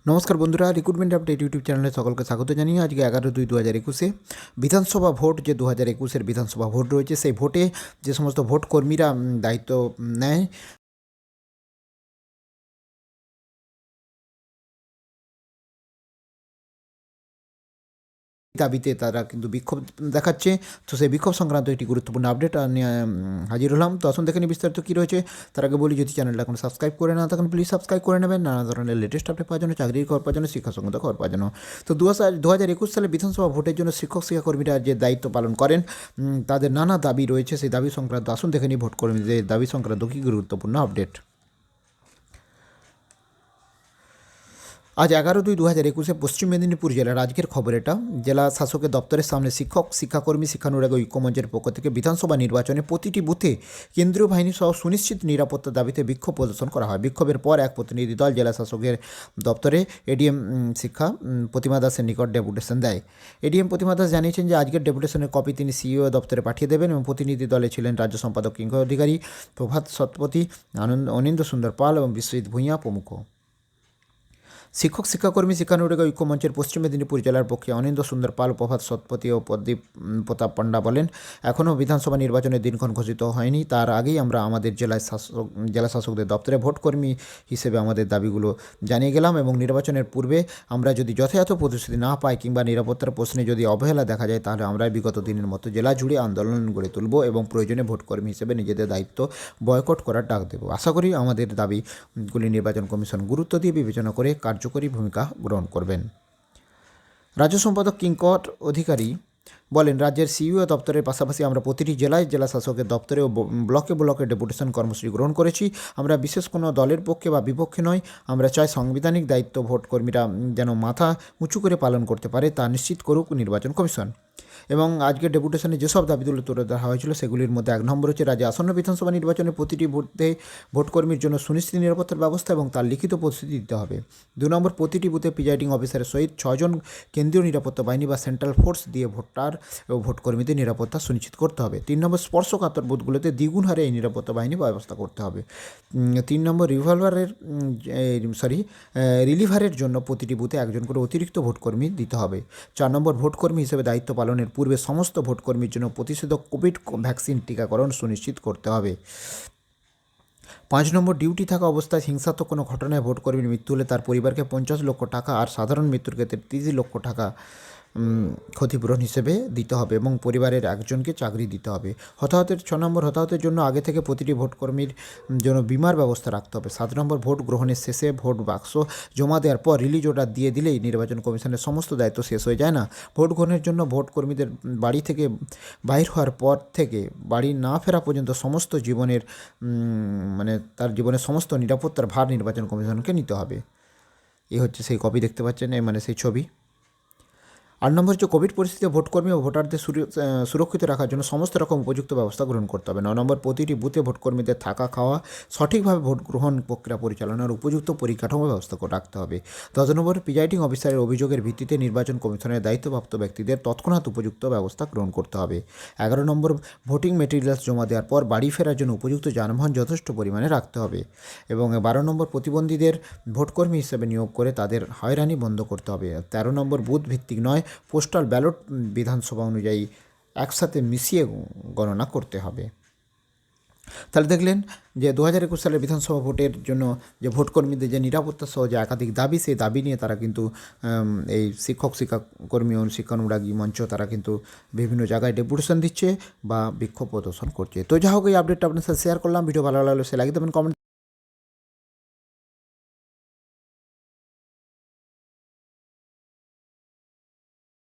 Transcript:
নমস্কার বন্ধুরা, recruitment update YouTube চ্যানেলে সকলকে স্বাগত জানিয়ে আজকে 11/2/2021 বিধানসভা ভোট যে 2021-এর বিধানসভা ভোট রয়েছে, সেই ভোটে যে সমস্ত ভোট কর্মীরা দায়িত্ব নেয় দাবিতে তারা কিন্তু বিক্ষোভ দেখাচ্ছে। তো সেই বিক্ষোভ সংক্রান্ত একটি গুরুত্বপূর্ণ আপডেট নিয়ে হাজির হলাম। তো আসুন দেখে নিই বিস্তারিত কী রয়েছে। তার আগে বলি, যদি চ্যানেলটা এখন সাবস্ক্রাইব করে না থাকেন প্লিজ সাবস্ক্রাইব করে নেবেন নানা ধরনের লেটেস্ট আপডেট পাওয়ার জন্য, চাকরির খবর পাওয়ার জন্য, শিক্ষা সংক্রান্ত খবর পাওয়ার জন্য। তো 2021 সালে বিধানসভা ভোটের জন্য শিক্ষাকর্মীরা যে দায়িত্ব পালন করেন, তাদের নানা দাবি রয়েছে। সেই দাবি সংক্রান্ত আসুন দেখে নিই ভোট কর্মীদের দাবি সংক্রান্ত কী গুরুত্বপূর্ণ আপডেট। আজ 11/2/2021 পশ্চিম মেদিনীপুর জেলার আজকের খবর এটা। জেলা শাসকের দপ্তরের সামনে শিক্ষক, শিক্ষাকর্মী, শিক্ষানুরাগী ঐক্যমঞ্চের পক্ষ থেকে বিধানসভা নির্বাচনে প্রতিটি বুথে কেন্দ্রীয় বাহিনী সহ সুনিশ্চিত নিরাপত্তার দাবিতে বিক্ষোভ প্রদর্শন করা হয়। বিক্ষোভের পর এক প্রতিনিধি দল জেলা শাসকের দপ্তরে এডিএম শিক্ষা প্রতিমা দাসের নিকট ডেপুটেশন দেয়। এডিএম প্রতিমা দাস জানিয়েছেন যে আজকের ডেপুটেশনের কপি তিনি সিইও দপ্তরে পাঠিয়ে দেবেন এবং প্রতিনিধি দলে ছিলেন রাজ্য সম্পাদক কিঙ্ক অধিকারী, প্রভাত সৎপতি, অনিন্দ্য সুন্দর পাল এবং বিশ্বজিৎ ভূঁইয়া প্রমুখ। শিক্ষক, শিক্ষাকর্মী, শিক্ষানুরাগী ঐক্যমঞ্চের পশ্চিম মেদিনীপুর জেলার পক্ষে অনিন্দ্য সুন্দর পাল, প্রভাত সৎপতি ও প্রদীপ প্রতাপ পাণ্ডা বলেন, এখনও বিধানসভা নির্বাচনের দিনক্ষণ ঘোষিত হয়নি। তার আগেই আমরা আমাদের জেলা শাসকদের দপ্তরে ভোটকর্মী হিসেবে আমাদের দাবিগুলো জানিয়ে গেলাম এবং নির্বাচনের পূর্বে আমরা যদি যথাযথ প্রতিশ্রুতি না পাই কিংবা নিরাপত্তার প্রশ্নে যদি অবহেলা দেখা যায়, তাহলে আমরা বিগত দিনের মতো জেলা জুড়ে আন্দোলন গড়ে তুলব এবং প্রয়োজনে ভোটকর্মী হিসেবে নিজেদের দায়িত্ব বয়কট করার ডাক দেব। আশা করি আমাদের দাবিগুলি নির্বাচন কমিশন গুরুত্ব দিয়ে বিবেচনা করে কার্যকরী ভূমিকা গ্রহণ করবেন। রাজ্য সম্পাদক কিঙ্কর অধিকারী বলেন, রাজ্যের সিইও দপ্তরের পাশাপাশি আমরা প্রতিটি জেলায় জেলা শাসকের দপ্তরে ও ব্লকে ব্লকে ডেপুটেশন কর্মসূচি গ্রহণ করেছি। আমরা বিশেষ কোনো দলের পক্ষে বা বিপক্ষে নয়। আমরা চাই সাংবিধানিক দায়িত্ব ভোটকর্মীরা যেন মাথা উঁচু করে পালন করতে পারে, তা নিশ্চিত করুক নির্বাচন কমিশন। এবং আজকের ডেপুটেশনে যেসব দাবিগুলো তুলে ধরা হয়েছিল, সেগুলির মধ্যে 1 নম্বর হচ্ছে রাজ্যে আসন্ন বিধানসভা নির্বাচনে প্রতিটি বুথে ভোটকর্মীর জন্য সুনিশ্চিত নিরাপত্তার ব্যবস্থা এবং তার লিখিত প্রতিশ্রুতি দিতে হবে। 2 নম্বর, প্রতিটি বুথে প্রিজাইডিং অফিসারের সহিত 6 জন কেন্দ্রীয় নিরাপত্তা বাহিনী বা সেন্ট্রাল ফোর্স দিয়ে ভোটার এবং ভোটকর্মীদের নিরাপত্তা সুনিশ্চিত করতে হবে। 3 নম্বর, স্পর্শকাতর বুথগুলোতে দ্বিগুণ হারে এই নিরাপত্তা বাহিনী ব্যবস্থা করতে হবে। 3 নম্বর, রিলিভারের জন্য প্রতিটি বুথে একজন করে অতিরিক্ত ভোটকর্মী দিতে হবে। 4 নম্বর, ভোটকর্মী হিসেবে দায়িত্ব পালনের পূর্বে সমস্ত ভোটকর্মীর জন্য প্রতিষেধক কোভিড ভ্যাকসিন টিকাকরণ সুনিশ্চিত করতে হবে। 5 নম্বর, ডিউটি থাকা অবস্থায় হিংসাত্মক কোনো ঘটনায় ভোটকর্মীর মৃত্যু হলে তার পরিবারকে 50 লক্ষ টাকা আর সাধারণ মৃত্যুর ক্ষেত্রে 30 লক্ষ টাকা ক্ষতিপূরণ হিসেবে দিতে হবে এবং পরিবারের একজনকে চাকরি দিতে হবে। 6 নম্বর, হতাহতের জন্য আগে থেকে প্রতিটি ভোটকর্মীর জন্য বিমার ব্যবস্থা রাখতে হবে। 7 নম্বর, ভোট গ্রহণের শেষে ভোট বাক্স জমা দেওয়ার পর রিলিজ অর্ডার দিয়ে দিলেই নির্বাচন কমিশনের সমস্ত দায়িত্ব শেষ হয়ে যায় না। ভোট গ্রহণের জন্য ভোটকর্মীদের বাড়ি থেকে বাইর হওয়ার পর থেকে বাড়ি না ফেরা পর্যন্ত সমস্ত তার জীবনের সমস্ত নিরাপত্তার ভার নির্বাচন কমিশনকে নিতে হবে। এই হচ্ছে সেই কপি দেখতে পাচ্ছেন, সেই ছবি। 8 নম্বর হচ্ছে কোভিড পরিস্থিতিতে ভোটকর্মী ও ভোটারদের সুরক্ষিত রাখার জন্য সমস্ত রকম উপযুক্ত ব্যবস্থা গ্রহণ করতে হবে। 9 নম্বর, প্রতিটি বুথে ভোটকর্মীদের থাকা খাওয়া সঠিকভাবে ভোট গ্রহণ প্রক্রিয়া পরিচালনার উপযুক্ত পরিকাঠামো ব্যবস্থা রাখতে হবে। 10 নম্বর, প্রিজাইডিং অফিসারের অভিযোগের ভিত্তিতে নির্বাচন কমিশনের দায়িত্বপ্রাপ্ত ব্যক্তিদের তৎক্ষণাৎ উপযুক্ত ব্যবস্থা গ্রহণ করতে হবে। 11 নম্বর, ভোটিং মেটেরিয়ালস জমা দেওয়ার পর বাড়ি ফেরার জন্য উপযুক্ত যানবাহন যথেষ্ট পরিমাণে রাখতে হবে। এবং 12 নম্বর, প্রতিবন্ধীদের ভোটকর্মী হিসেবে নিয়োগ করে তাদের হয়রানি বন্ধ করতে হবে। 13 নম্বর, বুথ ভিত্তিক নয়, পোস্টাল ব্যালট বিধানসভা অনুযায়ী একসাথে মিশিয়ে গণনা করতে হবে। তাহলে দেখলেন যে 2021 সালের বিধানসভা ভোটের জন্য যে ভোটকর্মীদের যে নিরাপত্তা সহ যে একাধিক দাবি, সেই দাবি নিয়ে তারা কিন্তু এই শিক্ষক, শিক্ষাকর্মী ও শিক্ষানুরাগী মঞ্চ তারা কিন্তু বিভিন্ন জায়গায় ডেপুটেশন দিচ্ছে বা বিক্ষোভ প্রদর্শন করছে। তো যাই হোক, এই আপডেটটা আপনার সাথে শেয়ার করলাম। ভিডিও ভালো লাগলে সে লাইক দেবেন, কমেন্ট